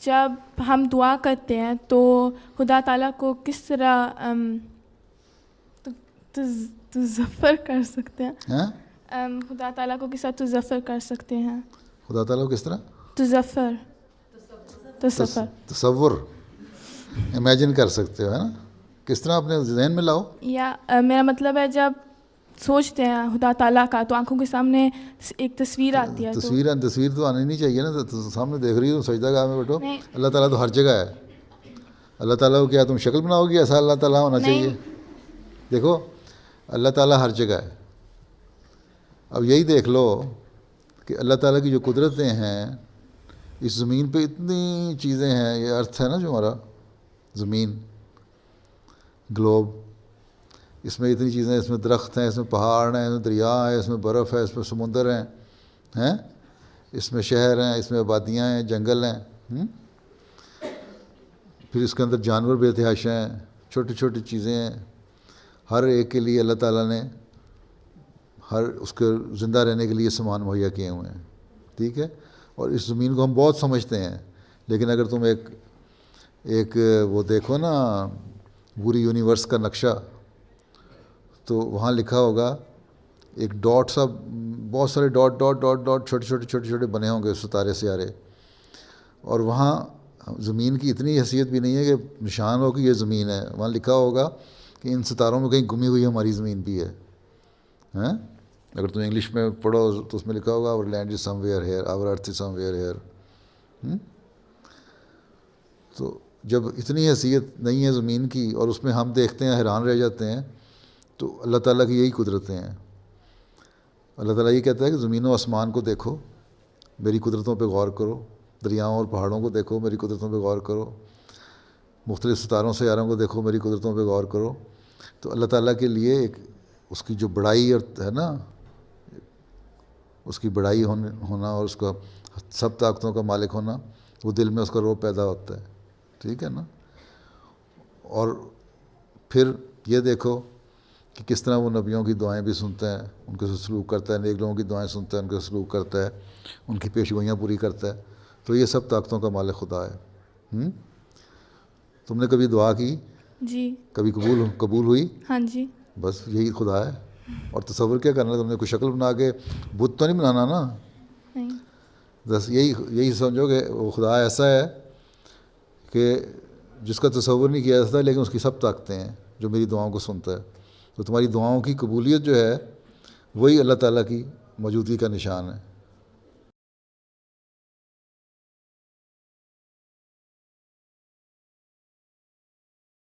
جب ہم دعا کرتے ہیں تو خدا تعالیٰ کو کس طرح تظفر کر سکتے ہیں؟ خدا تعالیٰ کو کس طرح تظفر کر سکتے ہیں؟ خدا تعالیٰ کو کس طرح تظفر تصور امیجن کر سکتے ہو، ہے نا؟ کس طرح اپنے ذہن میں لاؤ. یا میرا مطلب ہے جب سوچتے ہیں خدا تعالیٰ کا تو آنکھوں کے سامنے ایک تصویر آتی ہے. تصویر تو آنی نہیں چاہیے نا. سامنے دیکھ رہی ہو سجدہ گاہ میں بیٹھو. اللہ تعالیٰ تو ہر جگہ ہے. اللہ تعالیٰ کو کیا تم شکل بناؤ گی؟ ایسا اللہ تعالیٰ ہونا چاہیے. دیکھو اللہ تعالیٰ ہر جگہ ہے. اب یہی دیکھ لو کہ اللہ تعالیٰ کی جو قدرتیں ہیں اس زمین پہ اتنی چیزیں ہیں. یہ ارتھ ہے نا جو ہمارا زمین گلوب، اس میں اتنی چیزیں ہیں. اس میں درخت ہیں، اس میں پہاڑ ہیں، اس میں دریا ہے، اس میں برف ہے، اس میں سمندر ہیں، اس میں شہر ہیں، اس میں آبادیاں ہیں، جنگل ہیں. پھر اس کے اندر جانور بے تحاشا ہیں، چھوٹی چھوٹی چیزیں ہیں. ہر ایک کے لیے اللہ تعالیٰ نے ہر اس کے زندہ رہنے کے لیے سامان مہیا کیے ہوئے ہیں. ٹھیک ہے. اور اس زمین کو ہم بہت سمجھتے ہیں، لیکن اگر تم ایک وہ دیکھو نا پوری یونیورس کا نقشہ، تو وہاں لکھا ہوگا ایک ڈاٹ سا، بہت سارے ڈاٹ ڈاٹ ڈاٹ ڈاٹ چھوٹے چھوٹے بنے ہوں گے ستارے سیارے. اور وہاں زمین کی اتنی حیثیت بھی نہیں ہے کہ نشان ہو کہ یہ زمین ہے. وہاں لکھا ہوگا کہ ان ستاروں میں کہیں گمی ہوئی ہماری زمین بھی ہے. اگر تم انگلش میں پڑھو تو اس میں لکھا ہوگا our land is somewhere here, our earth is somewhere here. تو جب اتنی حیثیت نہیں ہے زمین کی اور اس میں ہم دیکھتے ہیں حیران رہ جاتے ہیں، تو اللہ تعالیٰ کی یہی قدرتیں ہیں. اللہ تعالیٰ یہ کہتا ہے کہ زمین و آسمان کو دیکھو، میری قدرتوں پہ غور کرو. دریاؤں اور پہاڑوں کو دیکھو، میری قدرتوں پہ غور کرو. مختلف ستاروں سیاروں کو دیکھو، میری قدرتوں پہ غور کرو. تو اللہ تعالیٰ کے لیے ایک اس کی جو بڑائی ہے نا، اس کی بڑائی ہونا اور اس کا سب طاقتوں کا مالک ہونا، وہ دل میں اس کا رعب پیدا ہوتا ہے. ٹھیک ہے نا. اور پھر یہ دیکھو کہ کس طرح وہ نبیوں کی دعائیں بھی سنتا ہے، ان کے ساتھ سلوک کرتا ہے. نیک لوگوں کی دعائیں سنتا ہے، ان کے ساتھ سلوک کرتا ہے، ان کی پیش گوئیاں پوری کرتا ہے. تو یہ سب طاقتوں کا مالک خدا ہے. تم نے کبھی دعا کی؟ جی. کبھی قبول ہوئی؟ ہاں جی. بس یہی خدا ہے. اور تصور کیا کرنا ہے؟ تم نے کوئی شکل بنا کے بت تو نہیں بنانا نا. بس یہی سمجھو کہ وہ خدا ایسا ہے کہ جس کا تصور نہیں کیا جاتا، لیکن اس کی سب طاقتیں ہیں جو میری دعاؤں کو سنتا ہے. تو تمہاری دعاؤں کی قبولیت جو ہے وہی اللہ تعالیٰ کی موجودگی کا نشان ہے.